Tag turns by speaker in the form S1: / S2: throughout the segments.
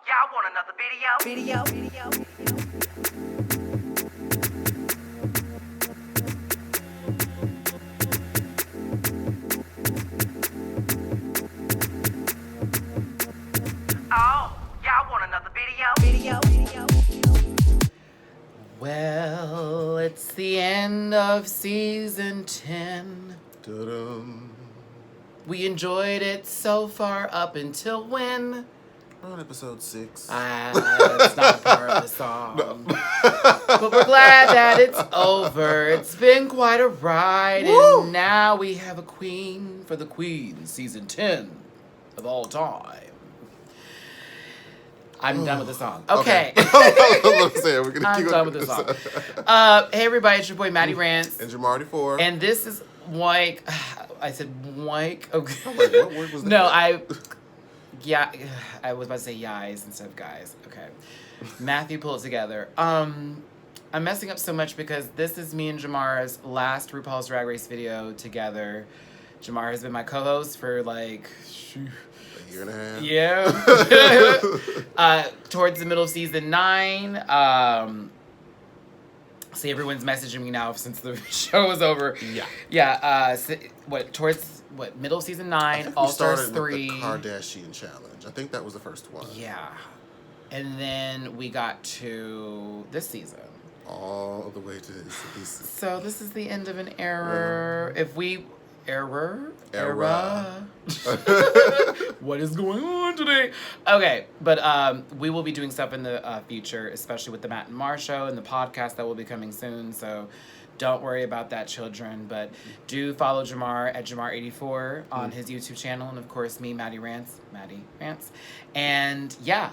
S1: y'all want another video? Oh, y'all want another video?
S2: Well, it's the end of season 10.
S3: Dum.
S2: We enjoyed it so far up until when?
S3: We're on episode 6.
S2: It's not a part of the song.
S3: No.
S2: But we're glad that it's over. It's been quite a ride.
S3: Woo!
S2: And now we have a queen for the queen, season 10 of all time. I'm done with the song. Okay.
S3: We're gonna
S2: I'm
S3: keep
S2: done with the song. Hey everybody, it's your boy Matty Rants.
S3: And Jamar 4.
S2: And this is Wike. I said Wike. Okay.
S3: I'm like, what word was that?
S2: No, I was about to say yis instead of guys. Okay. Matthew, pull it together. I'm messing up so much because this is me and Jamar's last RuPaul's Drag Race video together. Jamar has been my co-host for like...
S3: A year and a half.
S2: Yeah. Towards the middle of season 9. See, everyone's messaging me now since the show was over.
S3: Yeah.
S2: Yeah. Middle of season 9, All Stars 3.
S3: With the Kardashian challenge. I think that was the first one.
S2: Yeah. And then we got to this season.
S3: All the way to this season.
S2: So this is the end of an era. Era. What is going on today? Okay, but we will be doing stuff in the future, especially with the Matt and Mar show and the podcast that will be coming soon. So don't worry about that, children. But do follow Jamar at Jamar84 on his YouTube channel, and of course me, Matty Rants. And yeah.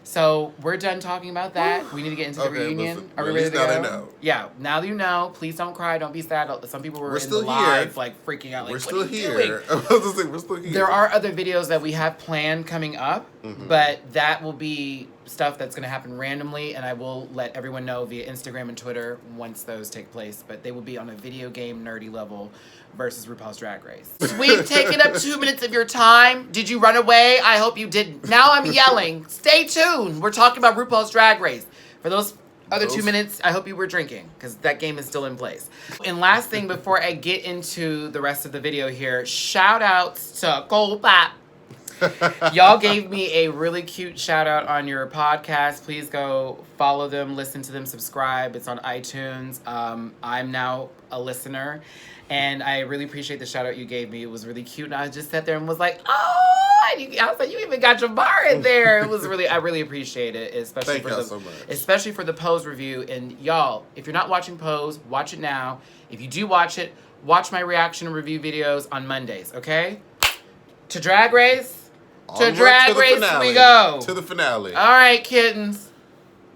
S2: So we're done talking about that. We need to get into the reunion.
S3: Listen,
S2: Are we ready to go?
S3: now they know.
S2: Yeah, now that you know, please don't cry, don't be sad. Some people were in the live, like freaking out. Like,
S3: We're
S2: what
S3: still
S2: are you
S3: here.
S2: doing?
S3: I was gonna say, we're still here.
S2: There are other videos that we have planned coming up, but that will be stuff that's going to happen randomly, and I will let everyone know via Instagram and Twitter once those take place. But they will be on a video game nerdy level versus RuPaul's Drag Race. We've taken up 2 minutes of your time. Did you run away? I hope you didn't. Now I'm yelling. Stay tuned. We're talking about RuPaul's Drag Race. For those other 2 minutes, I hope you were drinking, because that game is still in place. And last thing, before I get into the rest of the video here, shout outs to Cole Pop. Y'all gave me a really cute shout out on your podcast. Please go follow them, listen to them, subscribe. It's on iTunes. I'm now a listener, and I really appreciate the shout out you gave me. It was really cute, and I just sat there and was like, oh, I was like, you even got your bar in there. It was really, I really appreciate it, especially
S3: Thank y'all so much.
S2: Especially for the Pose review. And y'all, if you're not watching Pose, watch it now. If you do watch it, watch my reaction and review videos on Mondays, okay? To Drag Race. To Drag Race we go.
S3: To the finale.
S2: All right, kittens.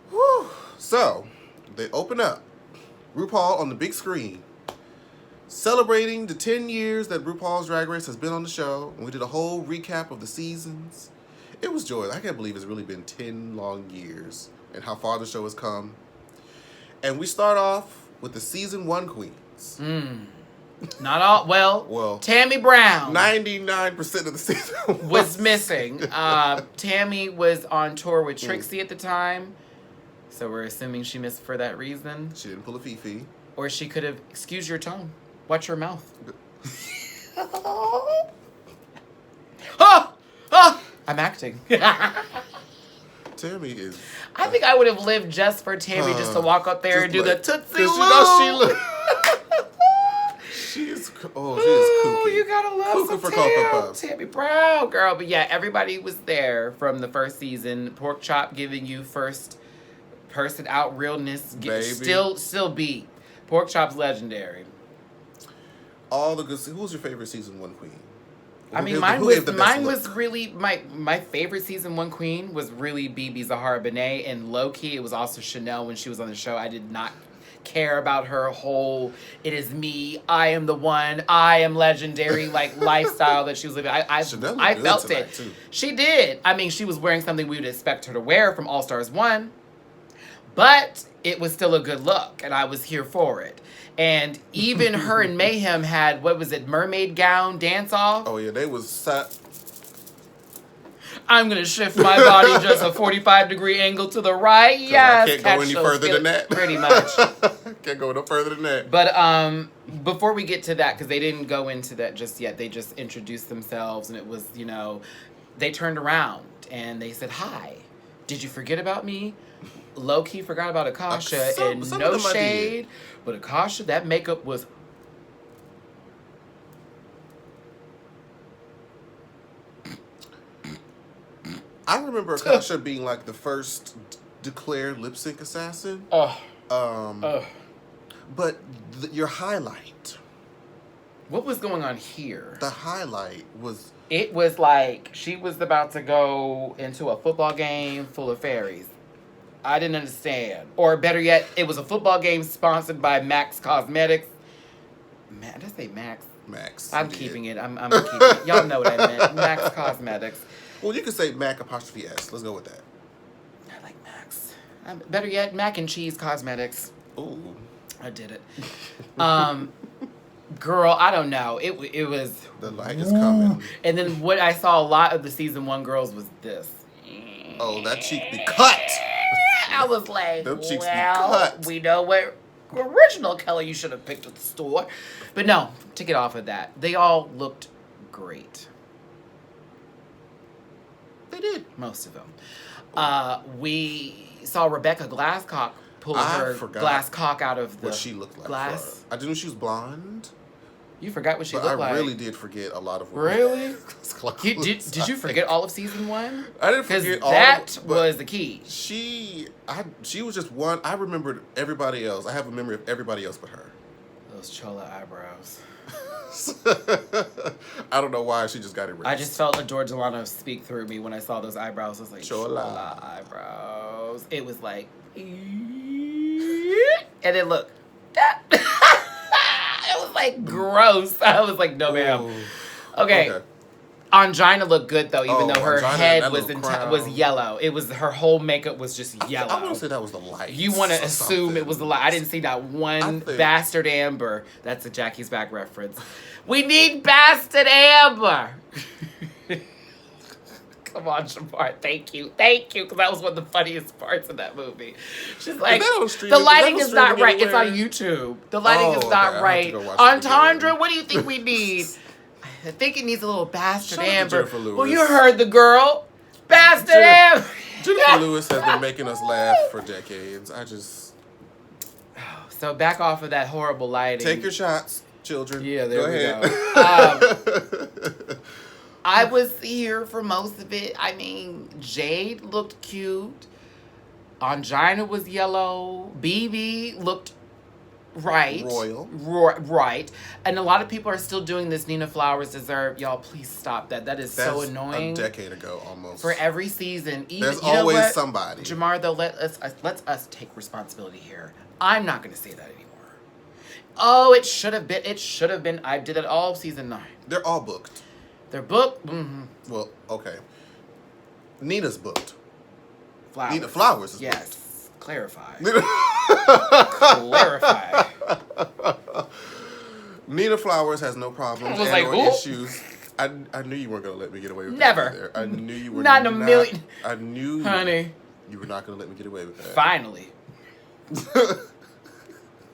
S3: Whew. So, they open up. RuPaul on the big screen. Celebrating the 10 years that RuPaul's Drag Race has been on the show. And we did a whole recap of the seasons. It was joyous. I can't believe it's really been 10 long years. And how far the show has come. And we start off with the season 1 queens.
S2: Not all. Well, Tammy Brown
S3: 99% of the season
S2: was missing. Tammy was on tour with Trixie at the time, so we're assuming she missed for that reason.
S3: She didn't pull a Fifi.
S2: Or she could have. Excuse your tone. Watch your mouth. I'm acting.
S3: Tammy is.
S2: I think I would have lived just for Tammy, just to walk up there and do the Tootsie Woo.
S3: You know she is kooky.
S2: You gotta love some Tammy Brown, girl. But yeah, everybody was there from the first season. Pork Chop giving you first person out realness. Still beat. Pork Chop's legendary.
S3: All the good. Who was your favorite season 1 queen?
S2: Mine was really my favorite season 1 queen was really BB Zahara Benet, and low key it was also Chanel when she was on the show. I did not care about her whole "it is me, I am the one, I am legendary" like lifestyle that she was living. I felt it. Too. She did. I mean, she was wearing something we would expect her to wear from All Stars 1, but it was still a good look, and I was here for it. And even her and Mayhem had, what was it, mermaid gown dance off?
S3: Oh yeah, they was set.
S2: I'm gonna shift my body just a 45-degree angle to the right. Yes,
S3: I can't
S2: catch
S3: go any
S2: those
S3: further than
S2: feelings.
S3: that.
S2: Pretty much.
S3: Can't go no further than that.
S2: But before we get to that, because they didn't go into that just yet, they just introduced themselves, and it was, they turned around and they said, "Hi, did you forget about me?" Low key forgot about Akasha, and
S3: some
S2: no
S3: of them I did.
S2: shade, but Akasha, that makeup was.
S3: I remember Akasha being like the first declared lip sync assassin. But your highlight.
S2: What was going on here?
S3: The highlight was.
S2: It was like she was about to go into a football game full of fairies. I didn't understand. Or better yet, it was a football game sponsored by Max Cosmetics. Did I say Max?
S3: Max.
S2: I'm keeping it. I'm keeping it. Y'all know what I meant. Max Cosmetics.
S3: Well, you could say Mac apostrophe S. Let's go with that.
S2: I like Max. Better yet, Mac and Cheese Cosmetics.
S3: Ooh.
S2: I did it. Girl, I don't know. It was.
S3: The light is coming.
S2: And then what I saw a lot of the season 1 girls was this.
S3: Oh, that cheek be cut.
S2: I was like,
S3: Them cheeks be
S2: well,
S3: cut.
S2: we know what original color you should have picked at the store. But no, to get off of that, they all looked great. They did, most of them. We saw Rebecca Glasscock pull her glass cock out of the
S3: what she looked like.
S2: glass.
S3: I didn't know she was blonde.
S2: You forgot what she
S3: But
S2: looked like.
S3: I really did forget a lot of what
S2: Really?
S3: did
S2: you forget all of season 1?
S3: I didn't forget all
S2: that
S3: of it,
S2: was the key.
S3: She was just one. I remembered everybody else. I have a memory of everybody else but her.
S2: Those chola eyebrows.
S3: I don't know why she just got erased.
S2: I just felt Adore Delano speak through me when I saw those eyebrows. I was like,
S3: Chola
S2: eyebrows. It was like, and then look, that. It was like gross. I was like, no, ma'am. Okay. Angina looked good though, even though her head was yellow. It was her whole makeup was just yellow.
S3: I want to say that was the light.
S2: You want to assume it was the light. I didn't see that one Bastard Amber. That's a Jackie's Back reference. We need Bastard Amber. Come on, Jamar. Thank you, because that was one of the funniest parts of that movie. She's like, the lighting is not right. It's on YouTube. The lighting is not right. Entendre, what do you think we need? I think it needs a little Bastard Amber. Well, you heard the girl. Bastard Amber.
S3: Jennifer Lewis has been making us laugh for decades.
S2: So back off of that horrible lighting.
S3: Take your shots, children.
S2: Yeah, there
S3: go
S2: go. I was here for most of it. I mean, Jade looked cute. Angina was yellow. BB looked right.
S3: Royal.
S2: Right. And a lot of people are still doing this Nina Flowers deserve. Y'all, please stop that. That's so annoying.
S3: A decade ago, almost.
S2: For every season.
S3: There's always somebody.
S2: Jamar, though, let us take responsibility here. I'm not going to say that anymore. Oh, it should have been. I did it all season 9.
S3: They're all booked.
S2: They're booked. Mm-hmm.
S3: Well, okay. Nina's booked.
S2: Flowers.
S3: Nina Flowers is
S2: yes.
S3: booked.
S2: Clarify.
S3: Nina Flowers has no problems and issues. I knew you weren't going to let me get away with that. Never. I knew you were
S2: not in a million.
S3: I knew
S2: honey.
S3: You were not going to let me get away with that.
S2: Finally.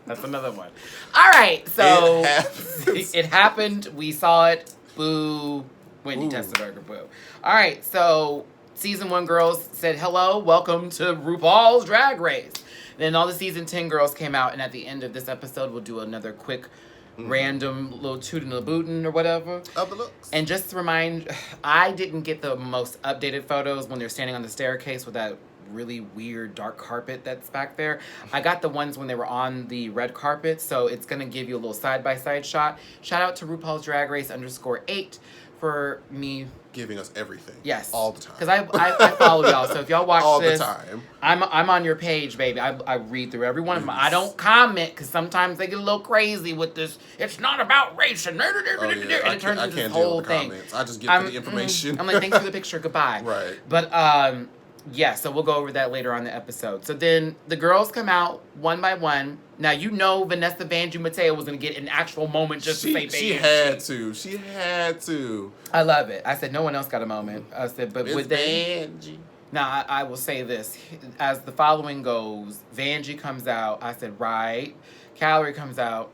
S2: That's another one. All right. So it happened. We saw it. Boo. Wendy Testerberger, boo. All right, so season 1 girls said, hello, welcome to RuPaul's Drag Race. Then all the season 10 girls came out, and at the end of this episode, we'll do another quick random little tootin' and bootin' or whatever.
S3: Of the looks.
S2: And just to remind, I didn't get the most updated photos when they're standing on the staircase with that really weird dark carpet that's back there. I got the ones when they were on the red carpet, so it's gonna give you a little side-by-side shot. Shout out to RuPaul's Drag Race _8 for me
S3: giving us everything.
S2: Yes.
S3: All the time.
S2: Because I follow y'all, so if y'all watch
S3: all
S2: this.
S3: All the time.
S2: I'm on your page, baby. I read through every one of them. I don't comment, because sometimes they get a little crazy with this, it's not about race, and it turns into this whole thing.
S3: I just give you the information.
S2: I'm like, thanks for the picture, goodbye.
S3: Right.
S2: But, Yeah, so we'll go over that later on in the episode. So then the girls come out one by one. Now, you know Vanessa Vanjie Mateo was going to get an actual moment just to say Vanjie.
S3: She had to.
S2: I love it. I said, no one else got a moment. I said, but
S3: Miss
S2: would they?
S3: Vanjie.
S2: Now, I will say this. As the following goes, Vanjie comes out. I said, right. Calorie comes out.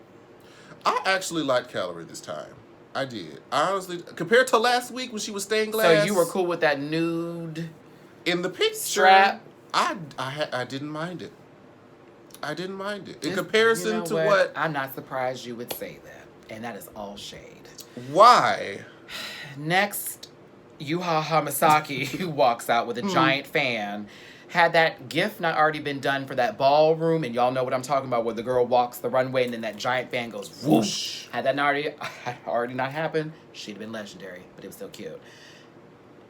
S3: I actually liked Calorie this time. I did. Honestly, compared to last week when she was stained glass.
S2: So you were cool with that nude
S3: in the picture
S2: strap?
S3: I didn't mind it. I didn't mind it. In comparison to what...
S2: I'm not surprised you would say that. And that is all shade.
S3: Why?
S2: Next, Yuha Hamasaki, who walks out with a giant fan. Had that gift not already been done for that ballroom, and y'all know what I'm talking about, where the girl walks the runway and then that giant fan goes whoosh. Had that already not happened, she'd have been legendary, but it was still cute.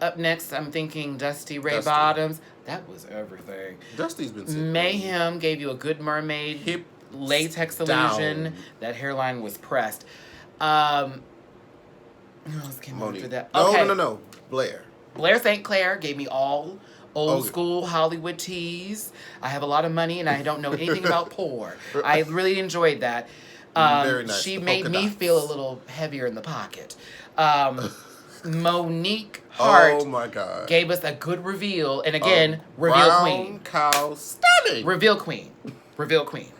S2: Up next, I'm thinking Dusty Ray Bottoms. That was everything.
S3: Dusty's been sick.
S2: Mayhem gave you a good mermaid.
S3: Hip
S2: latex illusion.
S3: down.
S2: That hairline was pressed. Who else came
S3: Monique.
S2: after that?
S3: No,
S2: Okay.
S3: no. Blair.
S2: Blair St. Clair gave me all old
S3: Okay.
S2: school Hollywood teas. I have a lot of money and I don't know anything about poor. I really enjoyed that.
S3: Very nice.
S2: She
S3: The
S2: made
S3: polka
S2: me
S3: dots.
S2: feel a little heavier in the pocket. Monique Hart
S3: Oh my God.
S2: gave us a good reveal. And again, reveal
S3: brown
S2: queen.
S3: cow stunning.
S2: Reveal queen. Reveal queen.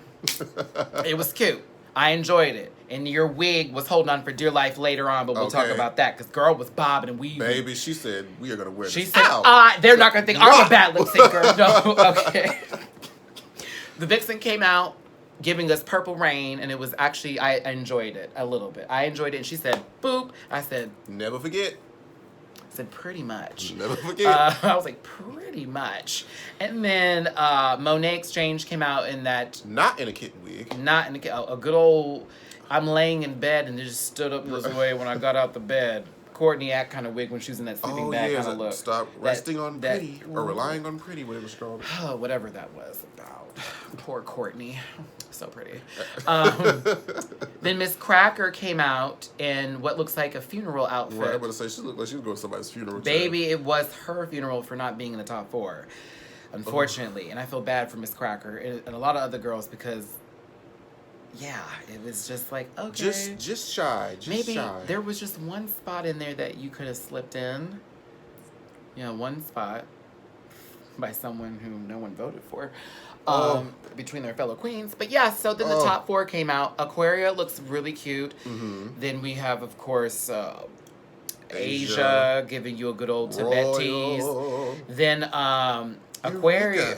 S2: It was cute. I enjoyed it. And your wig was holding on for dear life later on, but we'll talk
S3: Okay.
S2: about that because girl was bobbing and weaving.
S3: Baby, she said we are gonna wear
S2: She
S3: this
S2: said,
S3: out.
S2: they're not going to think I'm a bad lip syncer. No, okay. The Vixen came out giving us Purple Rain, and it was actually, I enjoyed it a little bit. I enjoyed it, and she said, boop. I said,
S3: Never forget.
S2: pretty much.
S3: Never forget.
S2: I was like, pretty much. And then Monet Exchange came out in that,
S3: Not in a kitten wig.
S2: not in a good old, I'm laying in bed and just stood up this way when I got out the bed. Courtney Act kind of wig when she was in that sleeping bag kind of look.
S3: Stop resting on
S2: that-
S3: pretty or relying on pretty, whatever it's called.
S2: Oh, whatever that was about. Poor Courtney. So pretty. Then Miss Cracker came out in what looks like a funeral outfit.
S3: Right, I'm gonna say she looked like she was going to somebody's funeral.
S2: Baby, it was her funeral for not being in the top 4. Unfortunately. And I feel bad for Miss Cracker and a lot of other girls because, yeah, it was just like, okay.
S3: Just shy.
S2: Maybe
S3: shy.
S2: there was just one spot in there that you could have slipped in. One spot by someone who no one voted for. Between their fellow queens. But yeah, so then the top 4 came out. Aquaria looks really cute.
S3: Mm-hmm.
S2: Then we have, of course, Asia giving you a good old Tibet tease. Then Aquaria.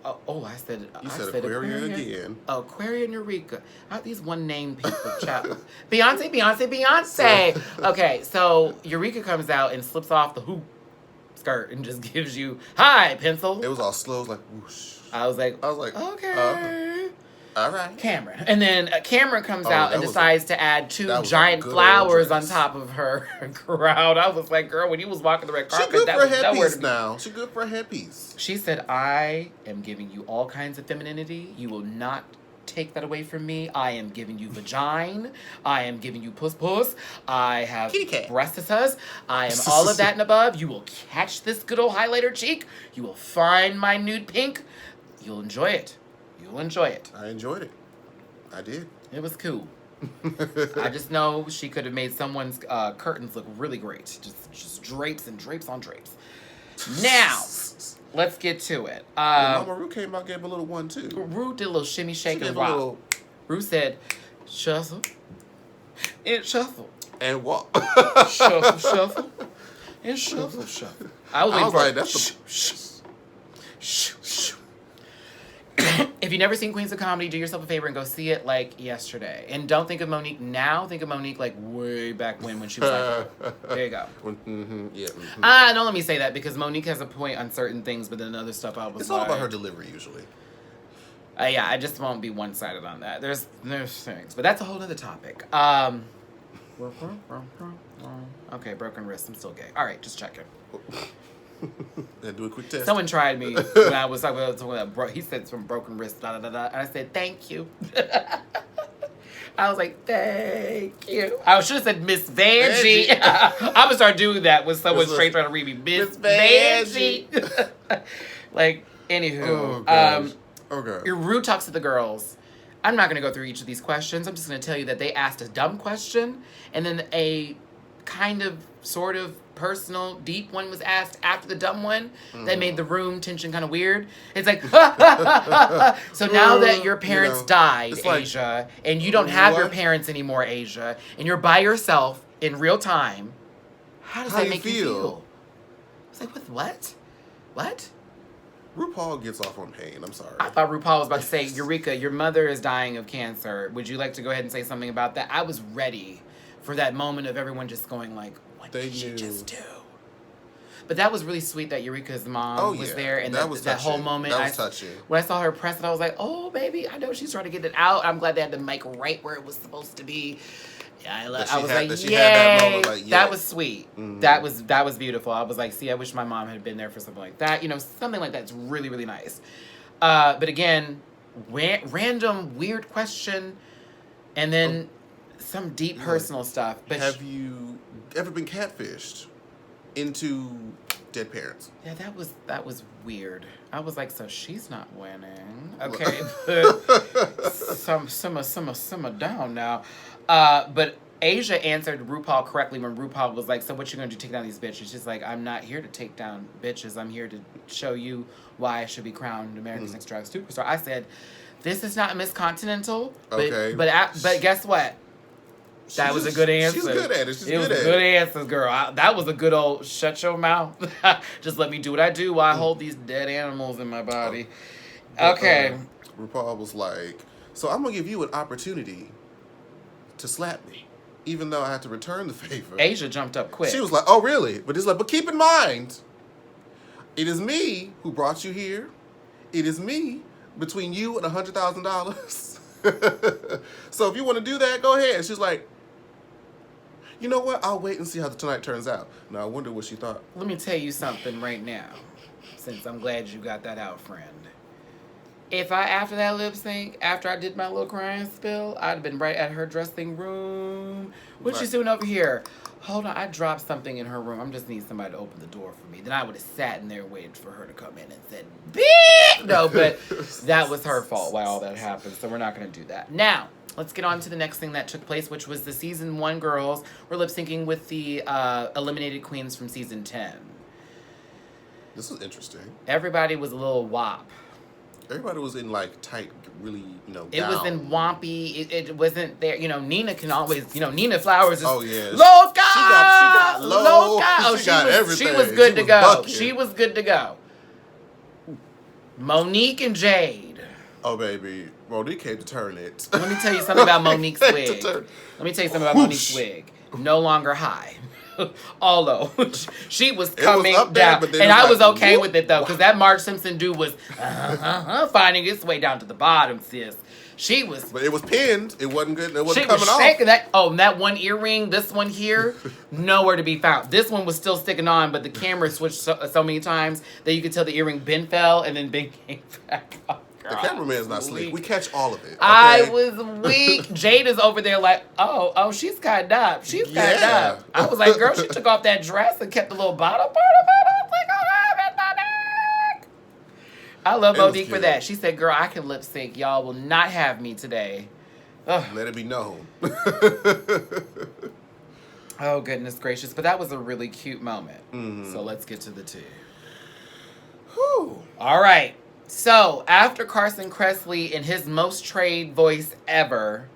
S2: I said
S3: Aquaria again.
S2: Aquaria and Eureka. Aren't these one name people? Child. Beyonce. Okay, so Eureka comes out and slips off the hoop skirt and just gives you, hi, pencil.
S3: It was all slow, it was like whoosh.
S2: I was like, okay.
S3: All right.
S2: Cameron. And then Cameron comes out and
S3: that was
S2: decides to add 2
S3: that was a
S2: giant
S3: good
S2: flowers
S3: old
S2: on
S3: dress.
S2: top of her crowd. I was like, girl, when you was walking the red
S3: She
S2: carpet,
S3: good
S2: that
S3: for a
S2: was nowhere
S3: headpiece
S2: to be.
S3: now. She good for a headpiece.
S2: She said, I am giving you all kinds of femininity. You will not take that away from me. I am giving you vagina. I am giving you puss. I have
S3: Kitty cat.
S2: breastises. I am all of that and above. You will catch this good old highlighter cheek. You will find my nude pink. You'll enjoy it. You'll enjoy it.
S3: I enjoyed it. I did.
S2: It was cool. I just know she could have made someone's curtains look really great. Just drapes and drapes on drapes. Now, let's get to it.
S3: Mama Ru came out, gave a little one too.
S2: Rue did a little shimmy, shake,
S3: She
S2: and
S3: gave a
S2: rock.
S3: little
S2: Rue said, shuffle and shuffle.
S3: and walk.
S2: Shuffle and shuffle. I was
S3: like, that's
S2: If you've never seen Queens of Comedy, do yourself a favor and go see it like yesterday. And don't think of Monique now. Think of Monique like way back when she was like, there you go.
S3: Mm-hmm, yeah. Mm-hmm.
S2: Don't let me say that because Monique has a point on certain things, but then other stuff I was
S3: It's
S2: like,
S3: all about her delivery usually.
S2: Yeah, I just won't be one-sided on that. There's things, but that's a whole other topic. Okay, broken wrist. I'm still gay. All right, just checking.
S3: And do a quick test.
S2: Someone tried me when I was talking about he said some broken wrist, da da da, and I said thank you. I was like, thank you. I should have said Miss Vanjie. I'm gonna start doing that when someone's straight trying to read me. Miss Vanjie. Like, anywho.
S3: Oh, gosh. Okay.
S2: Rue talks to the girls. I'm not going to go through each of these questions. I'm just going to tell you that they asked a dumb question, and then a kind of, sort of personal, deep one was asked after the dumb one that made the room tension kind of weird. It's like, so now that your parents died,
S3: like,
S2: Asia, and you don't have your
S3: what?
S2: parents anymore, Asia, and you're by yourself in real time, how does that make you feel? It's like, what? What?
S3: RuPaul gets off on pain. I'm sorry.
S2: I thought RuPaul was about to say, Eureka, your mother is dying of cancer. Would you like to go ahead and say something about that? I was ready for that moment of everyone just going like, what did she just do? But that was really sweet that Eureka's mom was there. And that whole moment.
S3: That was touching.
S2: When I saw her press it, I was like, oh, baby, I know she's trying to get it out. I'm glad they had the mic right where it was supposed to be. I was like, yay. That was sweet. Mm-hmm. That was beautiful. I was like, see, I wish my mom had been there for something like that. You know, something like that's really, really nice. But again, random, weird question. And then some deep personal stuff. But
S3: have you ever been catfished into dead parents?
S2: Yeah, that was weird. I was like, so she's not winning. Okay, but simmer down now. But Asia answered RuPaul correctly when RuPaul was like, so what you gonna do, take down these bitches? She's like, I'm not here to take down bitches. I'm here to show you why I should be crowned America's Next Drag Superstar. I said, this is not Miss Continental. But guess what? That was a good answer.
S3: She's good at it.
S2: It was a good answer, girl. That was a good old shut your mouth. Just let me do what I do while I hold these dead animals in my body. Okay.
S3: RuPaul was like, so I'm going to give you an opportunity to slap me, even though I had to return the favor.
S2: Asia jumped up quick.
S3: She was like, oh, really? But it's like, but keep in mind, it is me who brought you here. It is me between you and $100,000. So if you want to do that, go ahead. She's like, you know what? I'll wait and see how tonight turns out. Now, I wonder what she thought.
S2: Let me tell you something right now, since I'm glad you got that out, friend. If after that lip sync, after I did my little crying spell, I'd have been right at her dressing room. What you doing over here? Hold on, I dropped something in her room. I just need somebody to open the door for me. Then I would have sat in there and waited for her to come in and said, beep! No, but that was her fault why all that happened, so we're not going to do that. Now, let's get on to the next thing that took place, which was the season 1 girls were lip syncing with the eliminated queens from season 10.
S3: This was interesting.
S2: Everybody was a little wop.
S3: Everybody was in like tight, really, gown.
S2: It was in wompy. It wasn't there. You know, Nina can always. You know, Nina Flowers is.
S3: Oh yeah.
S2: Loca.
S3: She got low.
S2: Loca. Oh,
S3: she got everything.
S2: She was good to go.
S3: Bucking.
S2: She was good to go. Monique and Jade.
S3: Oh baby, Monique came to turn it.
S2: Let me tell you something about Monique's wig. Monique's wig. No longer high. Although she was coming down, and I was okay with it though, because that Marge Simpson dude was finding its way down to the bottom, sis. She was,
S3: but it was pinned. It wasn't good. It wasn't
S2: she
S3: coming
S2: was
S3: off.
S2: shaking that. Oh, and that one earring, this one here, nowhere to be found. This one was still sticking on, but the camera switched so many times that you could tell the earring Ben fell and then Ben came back off.
S3: The cameraman's not sleep. We catch all of it. Okay?
S2: I was weak. Jade is over there like, oh, she's kind up. She's kind up. I was like, girl, she took off that dress and kept the little bottom part of it. I was like, oh, it's my neck. I love Monique for that. She said, girl, I can lip sync. Y'all will not have me today. Ugh.
S3: Let it be known.
S2: Oh, goodness gracious. But that was a really cute moment.
S3: Mm-hmm.
S2: So let's get to the tea.
S3: Whew.
S2: All right. So, after Carson Kressley, in his most trade voice ever,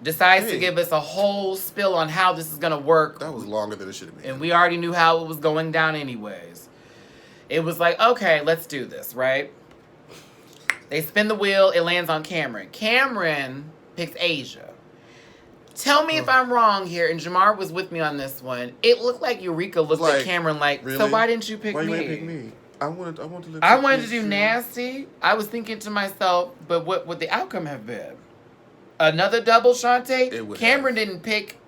S2: decides to give us a whole spill on how this is going to work.
S3: That was longer than it should have been.
S2: And we already knew how it was going down anyways. It was like, okay, let's do this, right? They spin the wheel. It lands on Cameron. Cameron picks Asia. Tell me if I'm wrong here, and Jamar was with me on this one. It looked like Eureka looked at Cameron like, really? So why didn't you pick me?
S3: Why you ain't pick me? I wanted
S2: to do nasty. I was thinking to myself, but what would the outcome have been? Another double Shantae? Cameron didn't pick.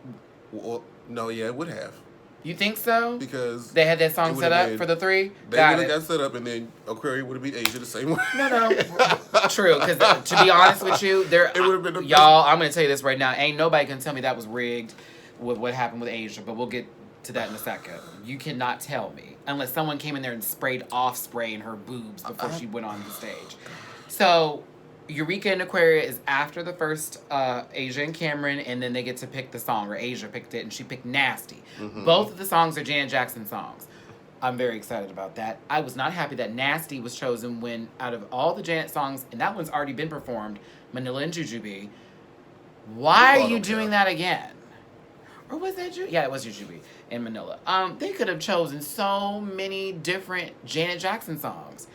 S3: Well, no, yeah, it would have.
S2: You think so?
S3: Because
S2: they had that song set up for the 3?
S3: They would have got set up, and then Aquaria would have beat Asia the same way.
S2: No. True, because to be honest with you, it would have been y'all, I'm going to tell you this right now. Ain't nobody can tell me that was rigged with what happened with Asia, but we'll get to that in a second. You cannot tell me. unless someone came in there and sprayed off spray in her boobs before she went on the stage. So Eureka and Aquaria is after the first Asia and Cameron, and then they get to pick the song, or Asia picked it, and she picked Nasty. Both of the songs are Janet Jackson songs. I'm very excited about that. I was not happy that Nasty was chosen when, out of all the Janet songs, and that one's already been performed, Manila and Jujubee. Why are you doing that again? Or was that Jujubee? Yeah, it was Jujubee in Manila. They could have chosen so many different Janet Jackson songs.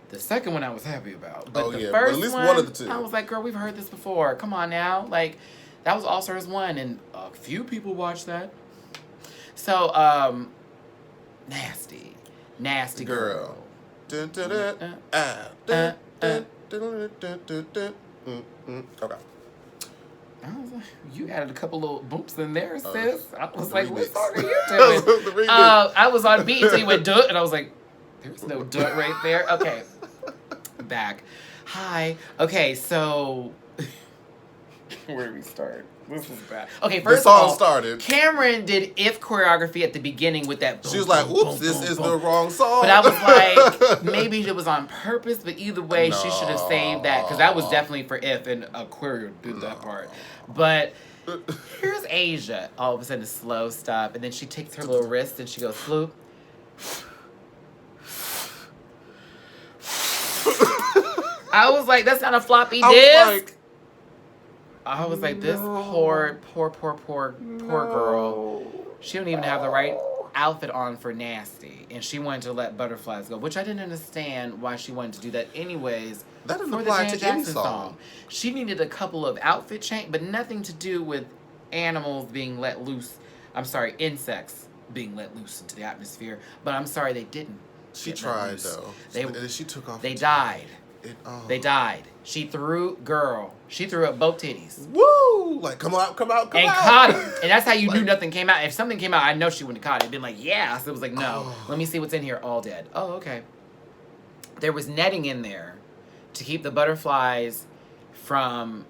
S2: The second one I was happy about. But the first
S3: at least
S2: one,
S3: one of the two.
S2: I was like, girl, we've heard this before. Come on now. Like, that was All Stars 1, and a few people watched that. So, Nasty girl.
S3: Okay.
S2: I was like, you added a couple little boops in there, sis. I was like,
S3: remix.
S2: what song are you doing? I was on beat until you went duh, and I was like, there's no duh right there. Okay. Back. Hi. Okay, so where do we start? This is bad. Okay, first
S3: the song
S2: of all,
S3: started.
S2: Cameron did If choreography at the beginning with that.
S3: She was like, "Oops, this is the wrong song."
S2: But I was like, maybe it was on purpose. But either way, she should have saved that, because that was definitely for If, and Aquaria did that part. But here's Asia. All of a sudden, a slow stop, and then she takes her little wrist and she goes, "Floop." I was like, that's not a floppy disk. I was like, this poor girl. She don't even have the right outfit on for Nasty. And she wanted to let Butterflies go, which I didn't understand why she wanted to do that anyways.
S3: That doesn't
S2: for the
S3: apply
S2: Janet
S3: to any
S2: Jackson
S3: song.
S2: She needed a couple of outfit change, but nothing to do with animals being let loose. I'm sorry, insects being let loose into the atmosphere. But I'm sorry, they didn't.
S3: She tried, though. She took off.
S2: They died. They died. She threw up both titties.
S3: Woo! Like, come out.
S2: And caught him. And that's how you knew nothing came out. If something came out, I know she wouldn't have caught it. It'd been like, yeah. So it was like, no. Let me see what's in here. All dead. Oh, okay. There was netting in there to keep the butterflies from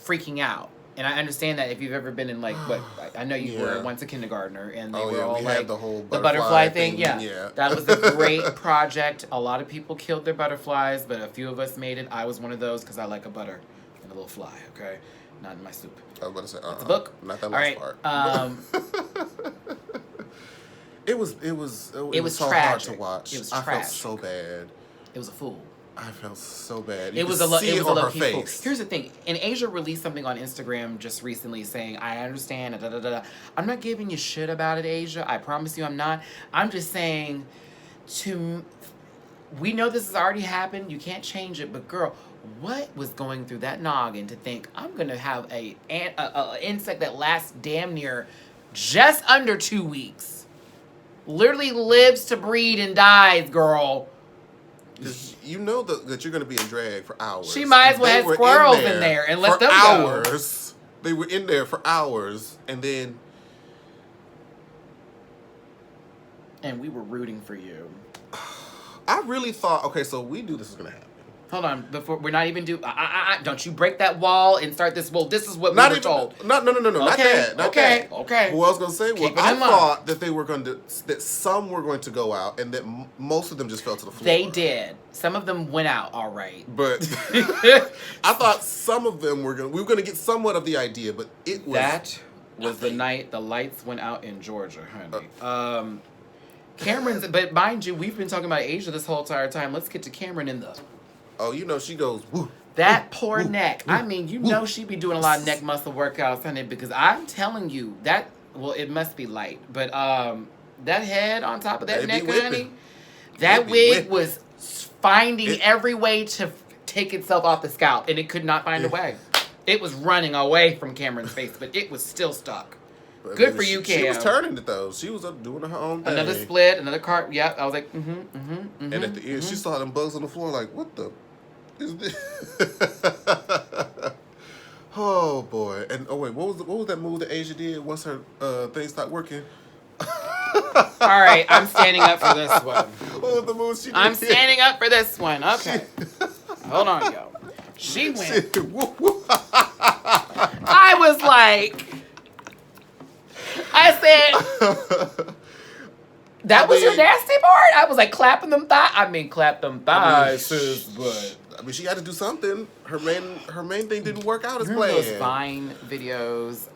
S2: freaking out. And I understand that if you've ever been in, like, what, I know you were once a kindergartner, and they were all like,
S3: the whole
S2: butterfly thing. Yeah. That was a great project. A lot of people killed their butterflies, but a few of us made it. I was one of those because I like a butter and a little fly, okay? Not in my soup.
S3: I was about to say,
S2: That's a book.
S3: Not that
S2: all
S3: last
S2: right.
S3: part. It was so
S2: tragic.
S3: hard to watch.
S2: It was
S3: I
S2: tragic.
S3: felt so bad.
S2: It was a fool.
S3: I felt so bad.
S2: It was a low-key fool.
S3: Face.
S2: Here's the thing. And Asia released something on Instagram just recently saying, I understand, I'm not giving you shit about it, Asia. I promise you I'm not. I'm just saying, we know this has already happened. You can't change it. But girl, what was going through that noggin to think, I'm going to have a insect that lasts damn near just under 2 weeks. Literally lives to breed and dies, girl.
S3: You know that you're going to be in drag for hours.
S2: She might as well have squirrels in there and let them go.
S3: They were in there for hours, and then...
S2: And we were rooting for you.
S3: I really thought, okay, so we knew this was going to happen.
S2: Hold on, before we're not even don't you break that wall and start this. Well, this is what we were told.
S3: No, not that. Not that.
S2: Okay.
S3: What I was gonna say was, I thought that they were that some were going to go out, and that most of them just fell to the floor.
S2: They did. Some of them went out, all right.
S3: But I thought some of them we were gonna get somewhat of the idea, but it was
S2: that was the night the lights went out in Georgia, honey. Cameron's, but mind you, we've been talking about Asia this whole entire time. Let's get to Cameron in the.
S3: Oh, you know, she goes, woo.
S2: That poor neck. I mean, you know she be doing a lot of neck muscle workouts, honey, because I'm telling you, it must be light. But that head on top of that neck, honey, that wig was finding every way to take itself off the scalp, and it could not find a way. It was running away from Cameron's face, but it was still stuck. Good for you, Cam.
S3: She was turning it, though. She was up doing her own thing.
S2: Another split, another cart. Yep, I was like,
S3: And at the end, she saw them bugs on the floor, like, what the... Is this? Oh boy! And wait, what was that move that Asia did once her thing stopped working?
S2: All right, I'm standing up for this one.
S3: What was the move she did?
S2: I'm standing up for this one. Okay, hold on, yo. She went. I was like, I said, That was your nasty part? I was like clapping them thighs. I mean, clap them thighs, sis, but...
S3: I mean, she had to do something. Her main thing didn't work out as
S2: Remember
S3: planned.
S2: those Vine videos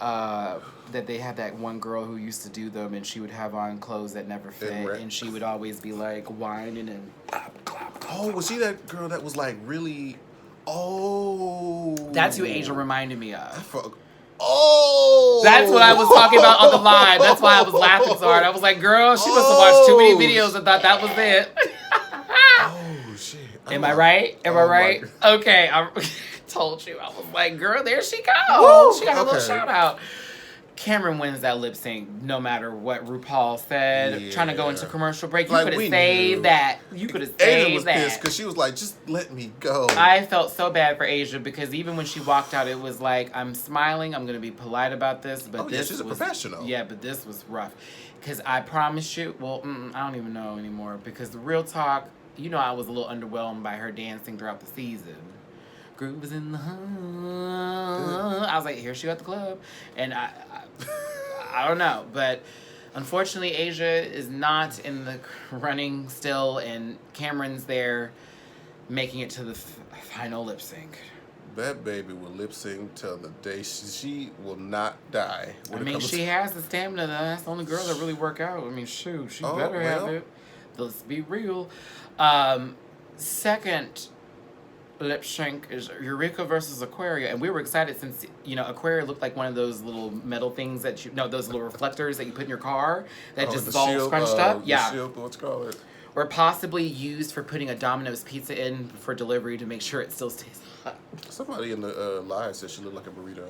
S2: that they had that one girl who used to do them, and she would have on clothes that never fit, and she would always be like whining and clap, clap.
S3: Oh, was she that girl that was like really... Oh.
S2: That's who Angel reminded me of.
S3: Oh.
S2: That's what I was talking about on the live. That's why I was laughing so hard. I was like, girl, she must have watched too many videos and thought that was it.
S3: Oh, shit.
S2: Am I right? Am I right? Okay, I told you. I was like, girl, there she goes.
S3: Woo!
S2: She got a little shout out. Cameron wins that lip sync no matter what RuPaul said. Trying to go into commercial break. You
S3: Like,
S2: could have
S3: we
S2: saved
S3: knew.
S2: that. You could have
S3: Asia
S2: saved
S3: was
S2: that.
S3: pissed because she was like, just let me go.
S2: I felt so bad for Asia because even when she walked out, it was like, I'm smiling. I'm going to be polite about this. But this
S3: she's a
S2: was,
S3: professional.
S2: Yeah, but this was rough. Because I promise you, well, I don't even know anymore. Because the real talk, you know, I was a little underwhelmed by her dancing throughout the season. Groove is in the hood. I was like, here she go at the club. And I don't know. But unfortunately, Asia is not in the running still. And Cameron's there making it to the final lip sync.
S3: That baby will lip sync till the day she will not die.
S2: I mean, she has the stamina. That's the only girl that really work out. I mean, shoot, she better have it. Let's be real. Second lip sync is Eureka versus Aquaria, and we were excited since, you know, Aquaria looked like one of those little metal things that those little reflectors that you put in your car that just all scrunched up. Yeah.
S3: Shield, what's it called?
S2: Or possibly used for putting a Domino's pizza in for delivery to make sure it still stays hot.
S3: Somebody in the live said she looked like a burrito.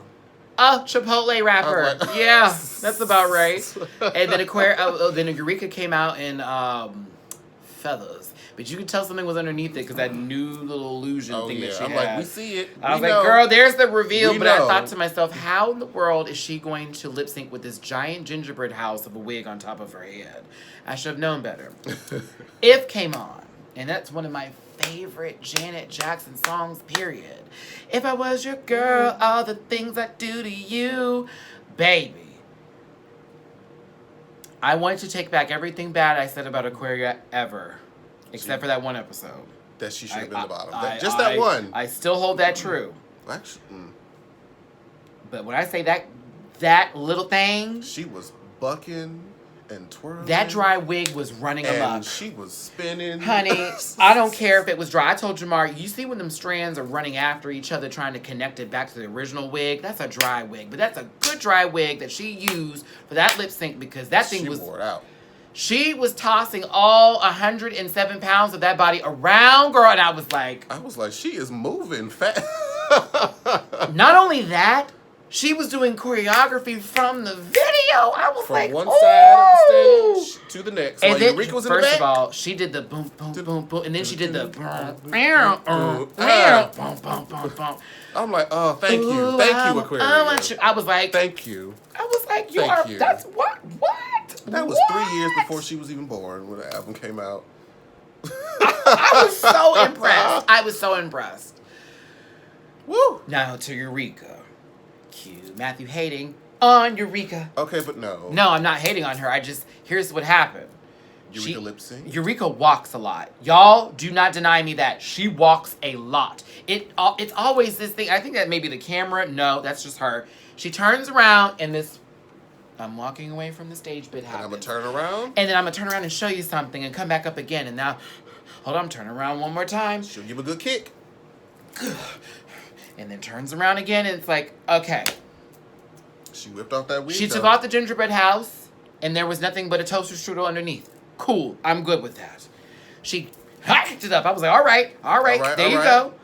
S2: Oh, Chipotle wrapper.
S3: Like,
S2: yeah, that's about right. And then then Eureka came out in feathers. But you could tell something was underneath it because that new little illusion thing that she had.
S3: I'm like, we see it.
S2: I was like, girl, there's the reveal. But I
S3: know.
S2: thought to myself, how in the world is she going to lip sync with this giant gingerbread house of a wig on top of her head? I should have known better. If came on, and that's one of my favorite Janet Jackson songs, period. If I was your girl, all the things I do to you, baby. I wanted to take back everything bad I said about Aquaria ever. Except for that one episode.
S3: That she should have been the bottom.
S2: That
S3: that one.
S2: I still hold that true.
S3: Actually,
S2: But when I say that little thing,
S3: she was bucking and twirling.
S2: that dry wig was running amok.
S3: And she was spinning.
S2: Honey, I don't care if it was dry. I told Jamar, you see when them strands are running after each other trying to connect it back to the original wig? That's a dry wig. But that's a good dry wig that she used for that lip sync because that thing was...
S3: She wore it out.
S2: She was tossing all 107 pounds of that body around, girl, and I was like...
S3: she is moving fast.
S2: Not only that, she was doing choreography from the video. I was
S3: From
S2: like,
S3: one side of the stage to the next.
S2: And then,
S3: Eureka was in the
S2: first
S3: back.
S2: of all, she did the boom, boom, boom, boom, and then she did the boom, boom, boom.
S3: I'm like, oh, thank you. Thank you, Aquaria.
S2: I was like...
S3: Thank you.
S2: I was like,
S3: Thank you.
S2: That's what?
S3: That was
S2: What?
S3: 3 years before she was even born when the album came out.
S2: I was so impressed. I was so impressed.
S3: Woo!
S2: Now to Eureka. Cue Matthew hating on Eureka.
S3: Okay, but no.
S2: No, I'm not hating on her. Here's what happened.
S3: Eureka lip sync?
S2: Eureka walks a lot. Y'all do not deny me that. She walks a lot. It's always this thing. I think that maybe the camera. No, that's just her. She turns around and this... I'm walking away from the stage bit happens.
S3: And I'm going to turn around.
S2: And then I'm going to turn around and show you something and come back up again. And now, hold on, turn around one more time.
S3: She'll give a good kick.
S2: And then turns around again and it's like, okay.
S3: She whipped off that wig.
S2: She took off the gingerbread house and there was nothing but a toaster strudel underneath. Cool, I'm good with that. She hacked it up. I was like, all right, there you go.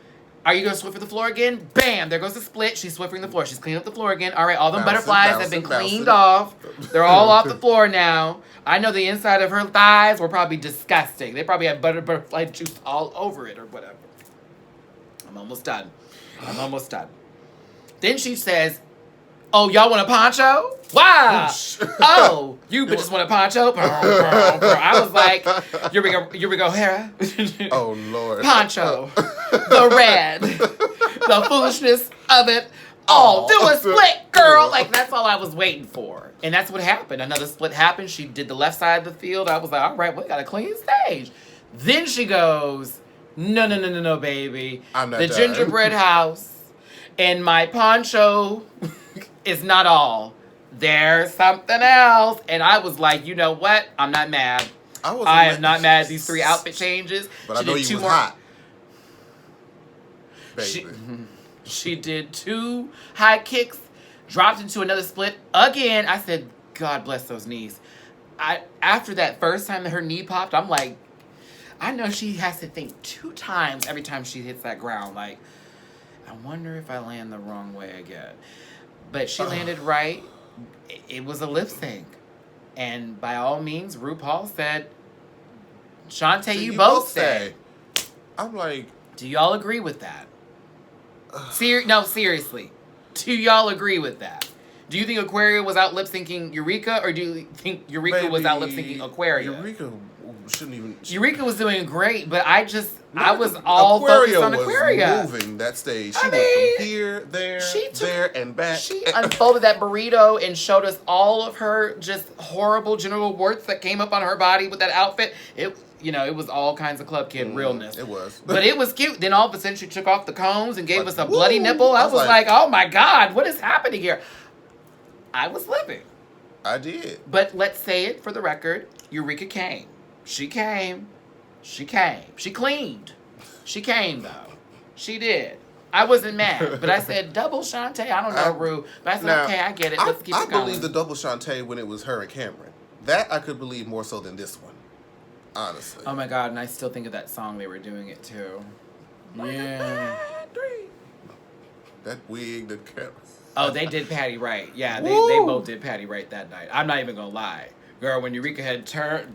S2: Are you going to Swiffer the floor again? Bam, there goes the split. She's Swiffering the floor. She's cleaning up the floor again. All right, all them butterflies have been cleaned off. They're all off the floor now. I know the inside of her thighs were probably disgusting. They probably had butterfly juice all over it or whatever. I'm almost done. Then she says, oh, y'all want a poncho? Wow. Oh, you bitches want a poncho? I was like, here we go, Hera.
S3: Oh, Lord.
S2: Poncho. The red. The foolishness of it Oh, do a split, girl. Like, that's all I was waiting for. And that's what happened. Another split happened. She did the left side of the field. I was like, all right, we got a clean stage. Then she goes, no, baby.
S3: I'm not
S2: the
S3: done.
S2: gingerbread house and my poncho is not all. There's something else. And I was like, you know what? I'm not mad. I am not mad at these 3 outfit changes.
S3: But I know you was hot. Baby.
S2: She did 2 high kicks, dropped into another split again. I said, God bless those knees. After that first time that her knee popped, I'm like, I know she has to think 2 times every time she hits that ground. Like, I wonder if I land the wrong way again. But she landed right. It was a lip sync. And by all means, RuPaul said, Shantae, you both stay.
S3: I'm like,
S2: do y'all agree with that? No, seriously. Do y'all agree with that? Do you think Aquaria was out lip syncing Eureka, or do you think Eureka was out lip syncing Aquaria?
S3: Eureka shouldn't even.
S2: Eureka was doing great, but I was all focused on Aquaria.
S3: Was moving that stage. She went from here, there, and back.
S2: She unfolded that burrito and showed us all of her just horrible genital warts that came up on her body with that outfit. It was all kinds of club kid realness.
S3: It was.
S2: But it was cute. Then all of a sudden she took off the combs and gave us a bloody nipple. I was like, oh my God, what is happening here? I was living.
S3: I did.
S2: But let's say it for the record. Eureka came. She came. She cleaned. She came, though. She did. I wasn't mad. But I said, double Shantae. I don't know, Rue. But I said, okay, I get it. Let's keep it going.
S3: I believe the double Shantae when it was her and Cameron. That I could believe more so than this one. Honestly.
S2: Oh my God, and I still think of that song they were doing it too. Yeah.
S3: That wig, the camera.
S2: Oh, they did Patty right. Yeah, they both did Patty right that night. I'm not even gonna lie. Girl, when Eureka had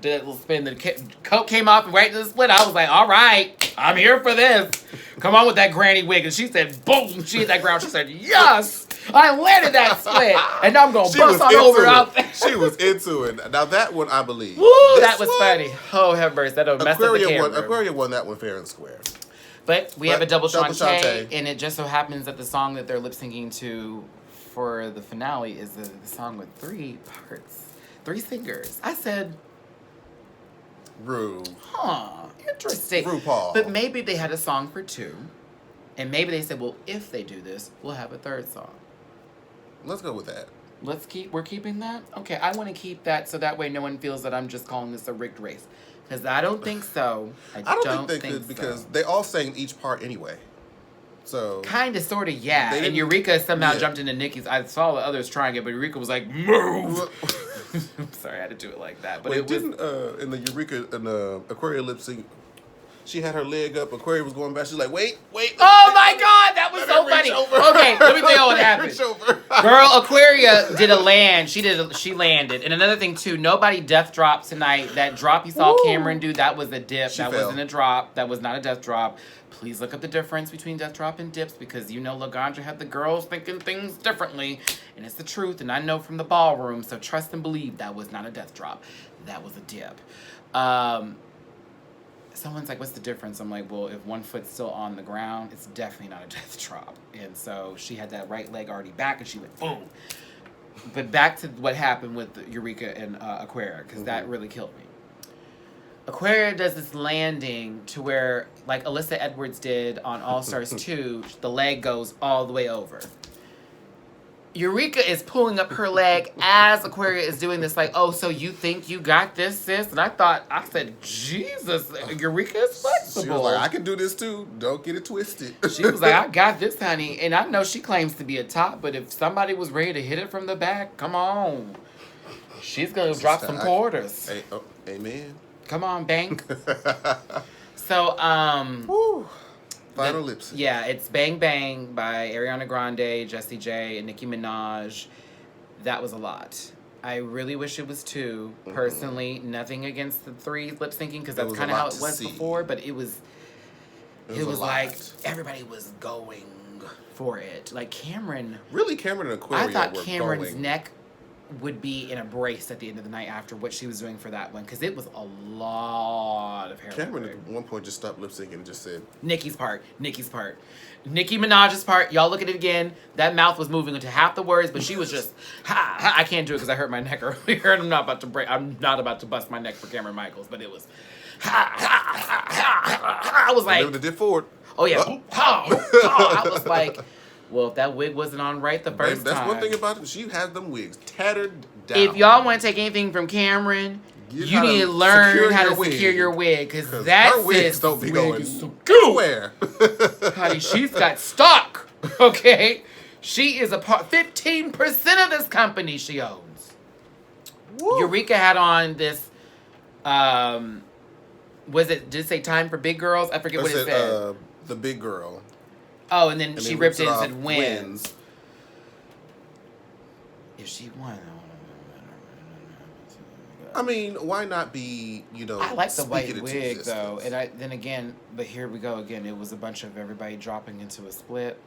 S2: did a little spin, the coat came off and right to the split, I was like, all right, I'm here for this. Come on with that granny wig. And she said, boom, she hit that ground. She said, yes, I landed that split. And now I'm going to bust on over out there.
S3: She was into it. Now that one, I believe.
S2: Woo, that was funny. Oh, have mercy. That'll mess up the camera.
S3: Aquaria won that one fair and square.
S2: But we have a double Shantae, and it just so happens that the song that they're lip syncing to for the finale is the song with 3 parts. 3 singers. I said, interesting.
S3: RuPaul.
S2: But maybe they had a song for 2. And maybe they said, well, if they do this, we'll have a 3rd song.
S3: Let's go with that.
S2: We're keeping that? Okay, I want to keep that so that way no one feels that I'm just calling this a rigged race. Because I don't think so. I don't think they could
S3: because they all sang each part anyway. So
S2: kind of, sort of, yeah. And Eureka somehow jumped into Nikki's. I saw the others trying it, but Eureka was like, move! I'm sorry, I had to do it like that. But
S3: wait,
S2: it was...
S3: in the Eureka and Aquaria lip sync, she had her leg up. Aquaria was going back. She's like, wait.
S2: Oh my God, that was so funny. Okay, let me tell you what happened. Girl, Aquaria did a land. She landed. And another thing too, nobody death dropped tonight. That drop you saw Cameron do, that was a dip. That wasn't a drop. That was not a death drop. Please look up the difference between death drop and dips because Laganja had the girls thinking things differently. And it's the truth, and I know from the ballroom, so trust and believe that was not a death drop. That was a dip. Someone's like, what's the difference? I'm like, well, if one foot's still on the ground, it's definitely not a death drop. And so she had that right leg already back, and she went boom. But back to what happened with Eureka and Aquaria, because that really killed me. Aquaria does this landing to where, like Alyssa Edwards did on All Stars 2, the leg goes all the way over. Eureka is pulling up her leg as Aquaria is doing this, like, oh, so you think you got this, sis? And I said, Jesus, Eureka is flexible.
S3: She was like, I can do this too. Don't get it twisted.
S2: She was like, I got this, honey. And I know she claims to be a top, but if somebody was ready to hit it from the back, come on. She's going to drop some quarters.
S3: Amen.
S2: Come on, bank. So,
S3: Woo. Final lip sync.
S2: Yeah, it's Bang Bang by Ariana Grande, Jessie J, and Nicki Minaj. That was a lot. I really wish it was 2. Personally, nothing against the 3 lip syncing because that's kind of how it was before. But it was like everybody was going for it. Like Cameron.
S3: Really, Cameron and Aquaria.
S2: I thought Cameron's neck would be in a brace at the end of the night after what she was doing for that one, because it was a lot of hair.
S3: Cameron at one point just stopped lip syncing and just said,
S2: Nicki Minaj's part. Y'all look at it again. That mouth was moving into half the words, but she was just, ha, ha. I can't do it because I hurt my neck earlier, and I'm not about to bust my neck for Cameron Michaels, but it was, ha, ha, ha, ha, ha. I was like,
S3: never did forward.
S2: oh yeah, I was like, well, if that wig wasn't on right the first
S3: That's
S2: time.
S3: one thing about it. She has them wigs tattered down.
S2: If y'all want to take anything from Cameron, you need to learn how to secure your wig, because that
S3: her wigs don't be going
S2: nowhere. Honey, she's got stock. Okay, she is 15% of this company she owns. Woo. Eureka had on this. Did it say time for big girls? I forget what it said.
S3: The big girl.
S2: Oh, and then she ripped it and said wins. If she won.
S3: I mean, why not be,
S2: I like the white wig, though. And then again, but here we go again. It was a bunch of everybody dropping into a split.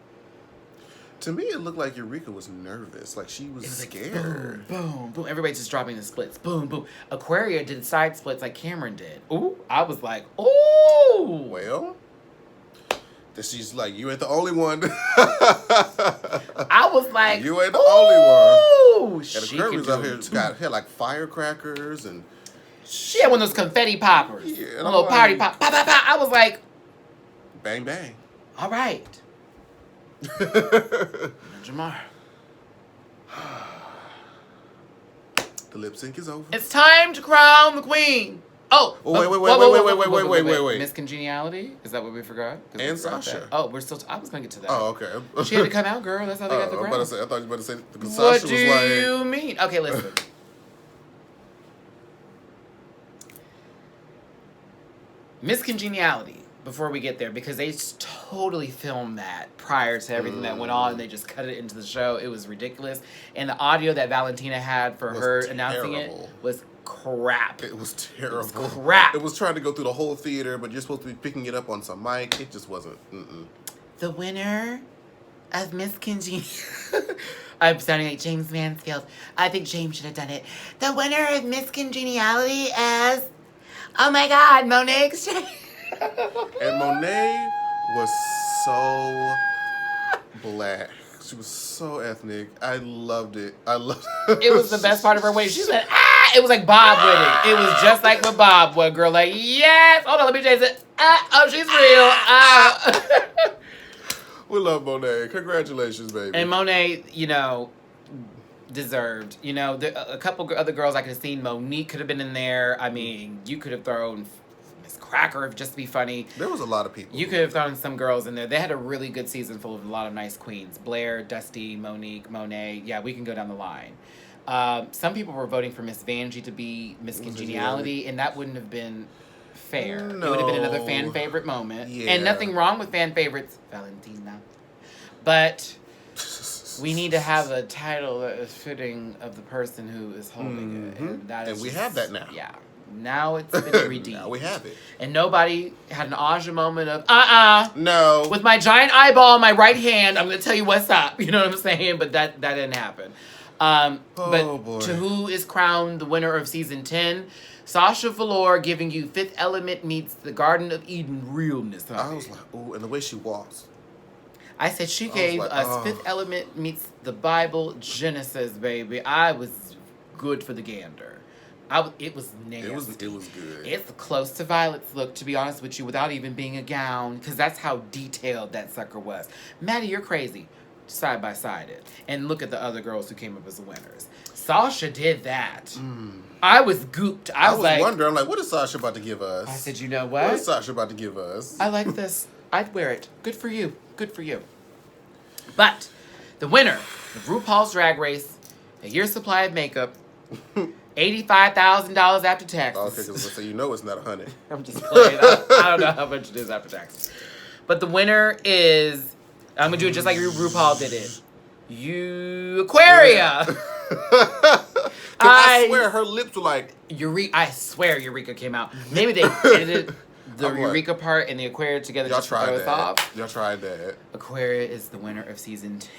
S3: To me, it looked like Eureka was nervous. Like, she was scared.
S2: Like, boom, boom, boom. Everybody just dropping the splits. Boom, boom. Aquaria did side splits like Cameron did. Ooh. I was like, ooh.
S3: Well, she's like, you ain't the only one.
S2: I was like,
S3: you ain't the only one. And
S2: she
S3: Aquaria's out here had like firecrackers and
S2: she had one of those confetti poppers.
S3: Yeah,
S2: a little party pop. Pop, pop, pop. I was like,
S3: bang, bang.
S2: All right. Jamar.
S3: The lip sync is over.
S2: It's time to crown the queen. Oh,
S3: wait.
S2: Miss Congeniality? Is that what we forgot?
S3: And Sasha.
S2: Oh, we're still. I was gonna get to that.
S3: Oh, okay.
S2: She had to come out, girl. That's how they got the crown.
S3: I thought you were about to say because
S2: What
S3: Sasha
S2: do
S3: was like.
S2: you mean? Okay, listen. Miss Congeniality. Before we get there, because they totally filmed that prior to everything that went on, and they just cut it into the show. It was ridiculous, and the audio that Valentina had for her announcing it was crap.
S3: It was terrible.
S2: It was crap.
S3: It was trying to go through the whole theater, but you're supposed to be picking it up on some mic. It just wasn't.
S2: The winner of Miss Congeniality. I'm sounding like James Mansfield. I think James should have done it. The winner of Miss Congeniality is, oh my God, Monet Exchange.
S3: And Monet was so black. She was so ethnic. I loved it.
S2: It was the best part of her way. She said, ah! It was like Bob with it. It was just like what Bob was, girl. Like, yes! Hold on, let me change it. Oh, she's real.
S3: We love Monet. Congratulations, baby.
S2: And Monet, deserved. A couple other girls I could have seen. Monique could have been in there. I mean, you could have thrown Miss Cracker just to be funny.
S3: There was a lot of people.
S2: You could have thrown some girls in there. They had a really good season full of a lot of nice queens. Blair, Dusty, Monique, Monet. Yeah, we can go down the line. Some people were voting for Miss Vanjie to be Miss Congeniality, and that wouldn't have been fair.
S3: No.
S2: It would have been another fan favorite moment.
S3: Yeah.
S2: And nothing wrong with fan favorites, Valentina. But we need to have a title that is fitting of the person who is holding it. And
S3: we have that now.
S2: Yeah. Now it's been redeemed.
S3: Now we have it.
S2: And nobody had an Aja moment of,
S3: No.
S2: with my giant eyeball in my right hand, I'm going to tell you what's up. You know what I'm saying? But that didn't happen.
S3: Boy.
S2: To who is crowned the winner of season 10? Sasha Velour giving you Fifth Element meets the Garden of Eden realness. Honey.
S3: I was like, ooh, and the way she walks.
S2: I said she gave us Fifth Element meets the Bible Genesis, baby. I was good for the gander. It was nasty.
S3: It was good.
S2: It's close to Violet's look, to be honest with you, without even being a gown, because that's how detailed that sucker was. Maddie, you're crazy. Side by side it. And look at the other girls who came up as the winners. Sasha did that. I was gooped. I was like,
S3: wondering, what is Sasha about to give us?
S2: I said, you know what?
S3: What is Sasha about to give us?
S2: I like this. I'd wear it. Good for you. Good for you. But the winner of RuPaul's Drag Race, a year's supply of makeup, $85,000 after taxes.
S3: Okay, because so it's not 100.
S2: I'm just playing. I don't know how much it is after taxes. But the winner is, I'm going to do it just like RuPaul did it. Aquaria.
S3: I swear her lips were like...
S2: I swear Eureka came out. Maybe they edited the Eureka part and the Aquaria together just to throw us off.
S3: Y'all tried that.
S2: Aquaria is the winner of season 10.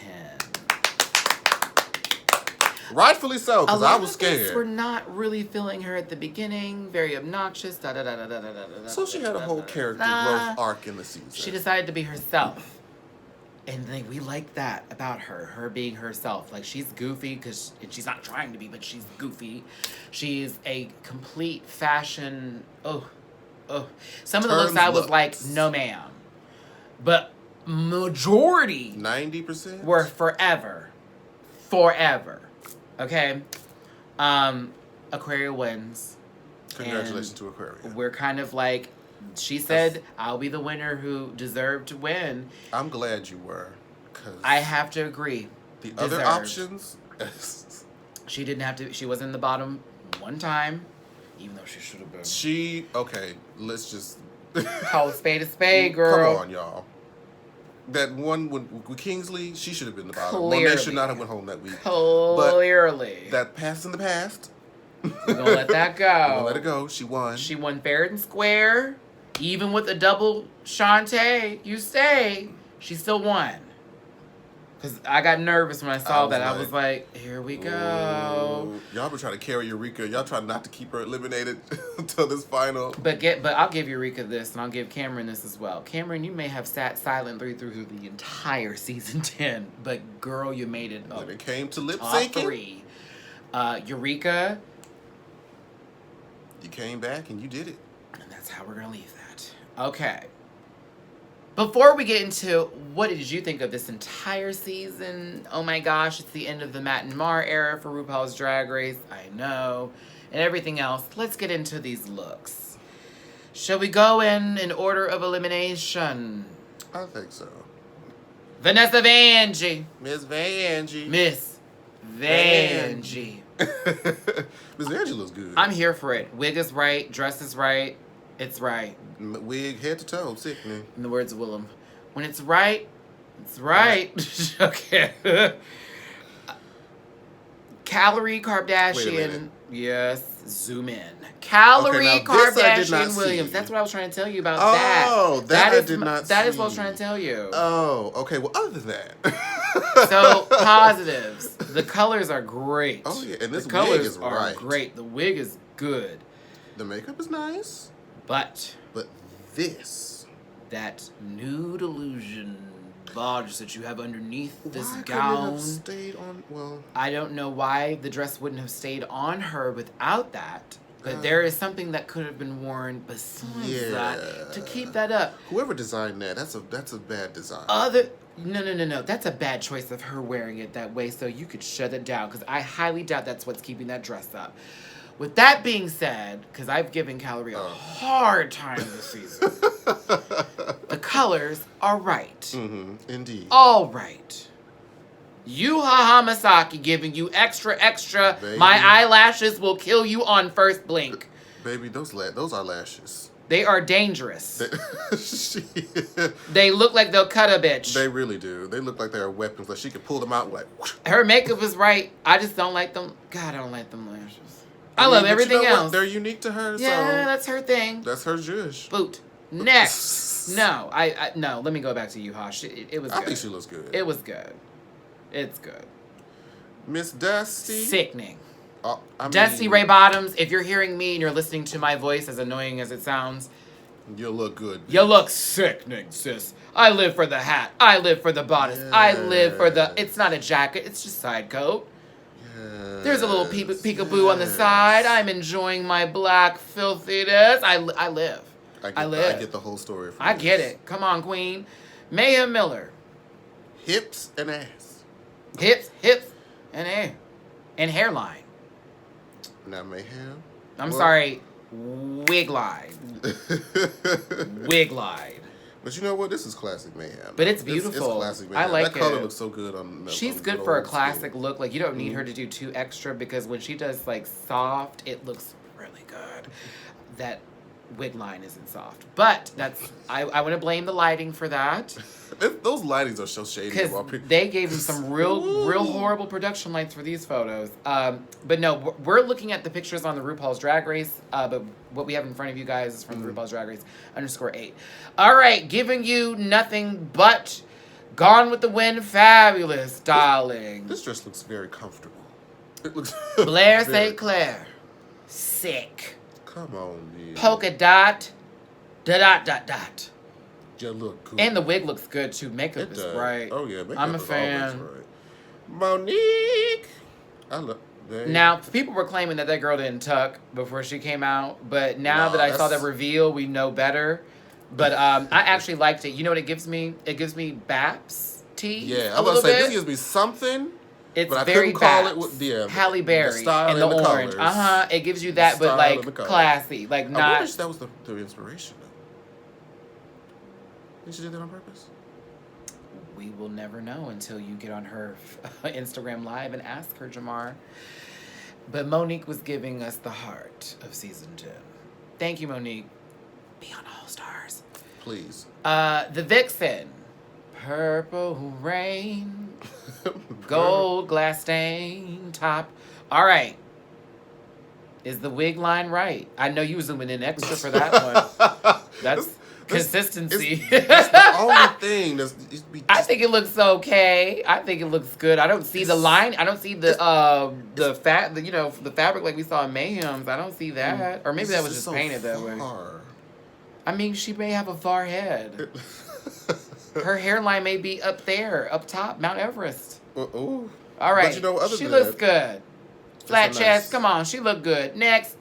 S3: Rightfully so, because I was
S2: A lot of us were
S3: scared.
S2: not really feeling her at the beginning. Very obnoxious. Da da da da da da da da.
S3: So she had a whole character
S2: Nah.
S3: growth arc in the season.
S2: She decided to be herself. And like, we like that about her being herself. Like, she's goofy because she's not trying to be, but she's goofy. She's a complete fashion. Oh. Some of the looks I was like, no, ma'am. But majority
S3: 90%
S2: were forever. Okay. Aquaria wins.
S3: Congratulations to Aquaria.
S2: We're kind of like, she said, I'll be the winner who deserved to win.
S3: I'm glad you were. Cause
S2: I have to agree.
S3: the other options.
S2: She didn't have to. She was in the bottom one time, even though she should have been.
S3: Okay, let's just.
S2: Call a spade, girl.
S3: Come on, y'all. That one with Kingsley, she should have been the bottom.
S2: Clearly.
S3: Monet should not have went home that week.
S2: Clearly.
S3: But that past in the past.
S2: We're going to let that go.
S3: We're gonna let it go. She won.
S2: She won fair and square. Even with a double Shantae, you stay. She still won. Because I got nervous when I saw that. I was like, here we go.
S3: Ooh. Y'all been trying to carry Eureka. Y'all trying not to keep her eliminated until this final.
S2: But I'll give Eureka this, and I'll give Cameron this as well. Cameron, you may have sat silently through the entire season 10, but girl, you made it up.
S3: When it came to lip
S2: Top
S3: syncing,
S2: 3. Eureka.
S3: you came back and you did it.
S2: And that's how we're going to leave that. Okay. Before we get into what did you think of this entire season? Oh my gosh, it's the end of the Matt and Mar era for RuPaul's Drag Race. I know. And everything else. Let's get into these looks. Shall we go in order of elimination?
S3: I think so.
S2: Vanessa Vanjie.
S3: Miss Vanjie.
S2: Miss Vanjie.
S3: Miss Vanjie looks good.
S2: I'm here for it. Wig is right. Dress is right. It's right.
S3: Wig head to toe, sickening.
S2: In the words of Willem. When it's right, it's right. Okay. Calorie Kardashian. Yes. Zoom in. Calorie
S3: Okay, now this I did not
S2: Kardashian Williams.
S3: see.
S2: That's what I was trying to tell you about that.
S3: Oh, that I
S2: is
S3: did not
S2: That is
S3: see.
S2: what I was trying to tell you.
S3: Oh, okay. Well, other than that.
S2: So, positives. The colors are great.
S3: Oh, yeah. And this
S2: the colors
S3: wig is
S2: are
S3: right.
S2: great. The wig is good.
S3: The makeup is nice.
S2: But
S3: this.
S2: that nude illusion bodge that you have underneath this
S3: Why
S2: gown.
S3: couldn't it have stayed on? Well,
S2: I don't know why the dress wouldn't have stayed on her without that. But there is something that could have been worn besides that to keep that up.
S3: whoever designed that, that's a bad design.
S2: No. That's a bad choice of her wearing it that way, so you could shut it down, because I highly doubt that's what's keeping that dress up. With that being said, because I've given Calorie a hard time this season, the colors are right.
S3: Mm-hmm. Indeed.
S2: All right. Yu Masaki giving you extra.
S3: Baby.
S2: My eyelashes will kill you on first blink.
S3: Baby, those are lashes.
S2: They are dangerous.
S3: She-
S2: They look like they'll cut a bitch.
S3: They really do. They look like they are weapons. Like she could pull them out like. Whoosh.
S2: Her makeup is right. I just don't like them. God, I don't like them lashes. I
S3: mean,
S2: love
S3: but
S2: everything
S3: you know what?
S2: else.
S3: They're unique to her,
S2: Yeah,
S3: so
S2: that's her thing.
S3: that's her zhuzh.
S2: Boot. Next. No, no. Let me go back to Yuha. It was good.
S3: I think she looks good.
S2: It was good. It's good.
S3: Miss Dusty.
S2: Sickening.
S3: Oh,
S2: Dusty Ray Bottoms, if you're hearing me and you're listening to my voice, as annoying as it sounds,
S3: You look good.
S2: you look sickening, sis. I live for the hat. I live for the bodice. I live for the... It's not a jacket. It's just side coat. There's a little peekaboo on the side. I'm enjoying my black filthiness. I live. I live.
S3: I get the whole story. From
S2: I
S3: this.
S2: get it. Come on, queen. Mayhem Miller.
S3: Hips and ass.
S2: Hips, and hair. And hairline.
S3: Not mayhem.
S2: I'm sorry. Wig line. Wig line.
S3: But you know what? This is classic mayhem.
S2: But it's beautiful.
S3: It's classic
S2: I
S3: mayhem.
S2: like
S3: that color
S2: it.
S3: looks so good on.
S2: She's
S3: on
S2: good for a
S3: old
S2: classic
S3: skin.
S2: look. Like, you don't need her to do too extra, because when she does like soft, it looks really good. That wig line isn't soft, but that's I want to blame the lighting for that,
S3: Those lightings are so shady.
S2: because they gave him some real horrible production lights for these photos. But no, we're looking at the pictures on the RuPaul's Drag Race. But what we have in front of you guys is from the RuPaul's Drag Race _8. All right, giving you nothing but Gone with the Wind, fabulous, darling.
S3: This dress looks very comfortable. It looks
S2: Blair
S3: very-
S2: St. Clair. Sick.
S3: Come on, man.
S2: Polka dot. Dot.
S3: You look good.
S2: And the wig looks good too. Makeup
S3: It
S2: is
S3: does.
S2: right.
S3: Oh yeah, makeup
S2: I'm a
S3: is
S2: fan.
S3: always right. Monique. I love. Babe.
S2: Now, people were claiming that girl didn't tuck before she came out, but now that I saw the
S3: that's-
S2: reveal, we know better. But I actually liked it. You know what it gives me? It gives me Baps tea.
S3: Yeah,
S2: a
S3: I'm
S2: little
S3: gonna say
S2: bit.
S3: this gives me something.
S2: It's
S3: but I
S2: very
S3: couldn't call it
S2: Baps.
S3: with- yeah,
S2: Halle
S3: the
S2: Berry
S3: style
S2: and the
S3: and the
S2: orange.
S3: colors.
S2: It gives you
S3: The
S2: that, but
S3: style
S2: like
S3: and the colors.
S2: classy, like
S3: I
S2: not.
S3: wish that was the inspiration. Think she did that on purpose?
S2: We will never know until you get on her Instagram live and ask her, Jamar. But Monique was giving us the heart of season 10. Thank you, Monique. Be on All Stars.
S3: Please.
S2: The Vixen. Purple Rain. Gold glass stain top. All right. Is the wig line right? I know you was zooming in extra for that one. That's consistency.
S3: That's the only thing that's.
S2: I think it looks okay. I think it looks good. I don't see the line. I don't see the fabric like we saw in Mayhem's. I don't see that. Or maybe that was just
S3: so
S2: painted that way.
S3: far.
S2: I mean, she may have a far head. Her hairline may be up there, up top, Mount Everest.
S3: Ooh.
S2: All right.
S3: But you know, other
S2: she
S3: than
S2: looks
S3: that,
S2: good. Flat
S3: a
S2: chest.
S3: nice-
S2: Come on, she look good. Next,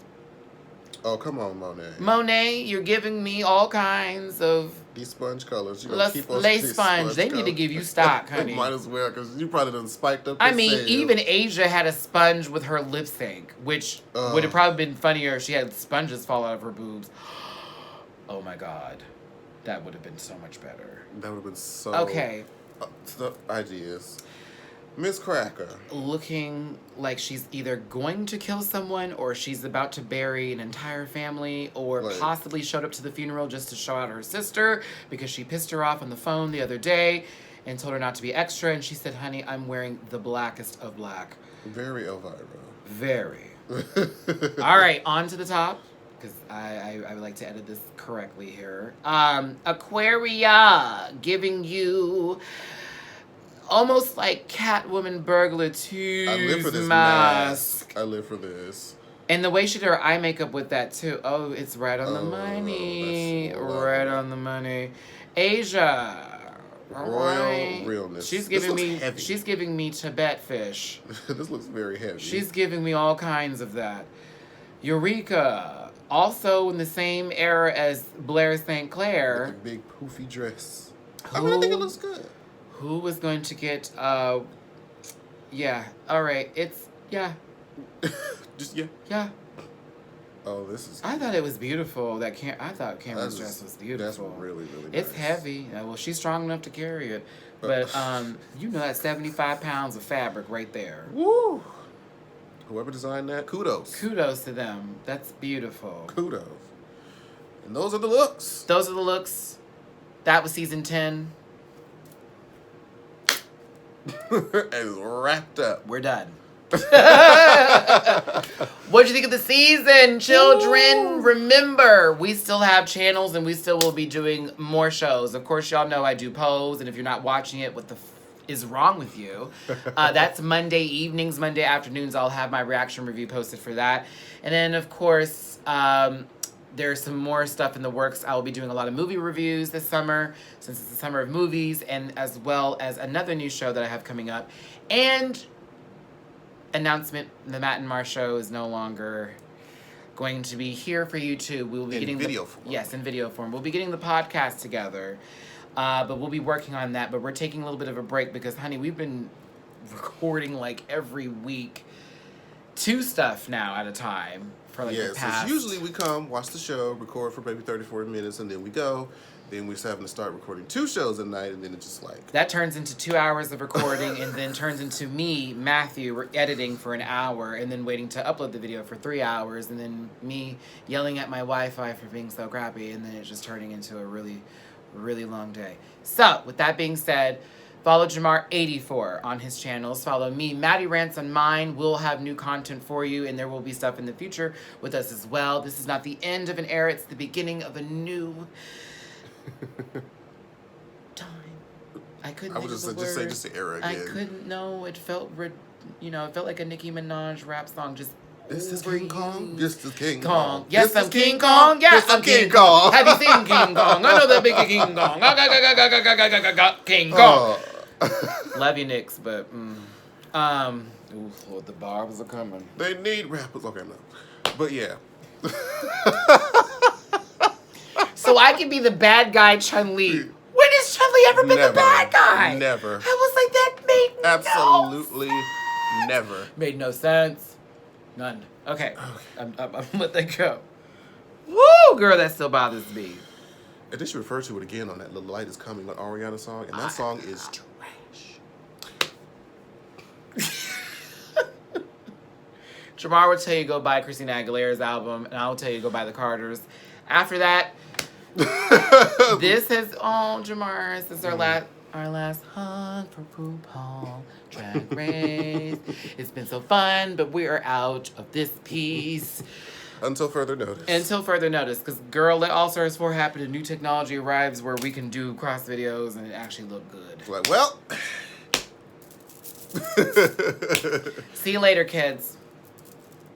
S3: Oh, come on, Monet.
S2: Monet, you're giving me all kinds of
S3: These sponge colors. You
S2: lace sponge. They need to give you stock, honey.
S3: Might as well, because you probably done spiked up.
S2: I
S3: the
S2: mean,
S3: sales.
S2: even Asia had a sponge with her lip sync, which would have probably been funnier if she had sponges fall out of her boobs. Oh my God. That would have been so much better.
S3: That would have been so.
S2: Okay.
S3: The ideas. Miss Cracker.
S2: Looking like she's either going to kill someone or she's about to bury an entire family or
S3: Right.
S2: possibly showed up to the funeral just to show out her sister because she pissed her off on the phone the other day and told her not to be extra. And she said, honey, I'm wearing the blackest of black.
S3: Very Elvira.
S2: Very. All right, on to the top. Because I would like to edit this correctly here. Aquaria, giving you almost like Catwoman Burglar 2's
S3: I live for this
S2: mask.
S3: I live for this.
S2: And the way she did her eye makeup with that too. Oh, it's right on the
S3: Oh,
S2: money.
S3: that's
S2: Right
S3: lovely.
S2: on the money. Asia. all
S3: Royal
S2: right.
S3: realness.
S2: She's
S3: This
S2: giving
S3: looks
S2: me
S3: heavy.
S2: she's giving me Tibet fish.
S3: This looks very heavy.
S2: She's giving me all kinds of that. Eureka, also in the same era as Blair St. Clair,
S3: with the big poofy dress. I mean, I think it looks good.
S2: who was going to get, yeah, all right, it's, yeah.
S3: Just yeah.
S2: Yeah,
S3: Oh, this is.
S2: I thought it was beautiful. I thought Cameron's dress was
S3: That's
S2: beautiful.
S3: really nice.
S2: It's heavy. Well, she's strong enough to carry it, but you know that's 75 pounds of fabric right there.
S3: Woo! Whoever designed that, kudos.
S2: Kudos to them. That's beautiful.
S3: Kudos. And those are the looks.
S2: Those are the looks. That was season 10.
S3: It's wrapped up.
S2: We're done. What'd you think of the season, children?
S3: Ooh.
S2: Remember, we still have channels and we still will be doing more shows. Of course, y'all know I do Pose, and if you're not watching it, what the is wrong with you? That's Monday evenings, Monday afternoons. I'll have my reaction review posted for that. And then, of course, there's some more stuff in the works. I will be doing a lot of movie reviews this summer, since it's the summer of movies, and as well as another new show that I have coming up. And announcement, the Matt and Mar show is no longer going to be here for YouTube. We will be
S3: In
S2: getting
S3: video form.
S2: Yes, in video form. We'll be getting the podcast together. But we'll be working on that. But we're taking a little bit of a break because, honey, we've been recording like every week 2 stuff now at a time for like
S3: Yeah,
S2: the
S3: so
S2: past.
S3: usually we come, watch the show, record for maybe 30, 40 minutes, and then we go. Then we're just having to start recording 2 shows a night, and then it's just like...
S2: That turns into 2 hours of recording and then turns into me, Matthew, editing for an hour and then waiting to upload the video for 3 hours and then me yelling at my Wi-Fi for being so crappy and then it's just turning into a really, really long day. So, with that being said, follow Jamar84 on his channels. Follow me, Matty Rants on mine. We'll have new content for you and there will be stuff in the future with us as well. This is not the end of an era. It's the beginning of a new... time. I couldn't.
S3: I would
S2: think of the
S3: just say
S2: word.
S3: just the era
S2: I
S3: again.
S2: couldn't know. It felt, you know, it felt like a Nicki Minaj rap song. Just
S3: This is
S2: over
S3: King Kong.
S2: you.
S3: This is King
S2: Kong.
S3: Kong.
S2: Yes,
S3: This
S2: I'm
S3: is
S2: King Kong. Yes,
S3: This is
S2: I'm King
S3: Kong.
S2: Kong. Have you seen King Kong? I know that big King Kong. King Kong. Love you, Knicks, but ooh, Lord, the barbs are coming.
S3: They need rappers. Okay, no. But yeah.
S2: So I can be the bad guy, Chun-Li. When has Chun-Li ever been
S3: Never.
S2: the bad guy?
S3: Never.
S2: I was like, that made
S3: Absolutely never.
S2: Made no sense. None. Okay. I'm gonna let that go. Woo, girl, that still bothers me.
S3: And they should refer to it again on that Little Light Is Coming, like Ariana song. And that song is trash.
S2: Jamar will tell you go buy Christina Aguilera's album, and I'll tell you go buy the Carters. After that, this is Jamar. This is our last hug for RuPaul Drag Race. It's been so fun, but we are out of this piece.
S3: Until further notice.
S2: Because girl, let All Stars 4 happen and new technology arrives where we can do cross videos and it actually look good.
S3: Like, well.
S2: See you later, kids.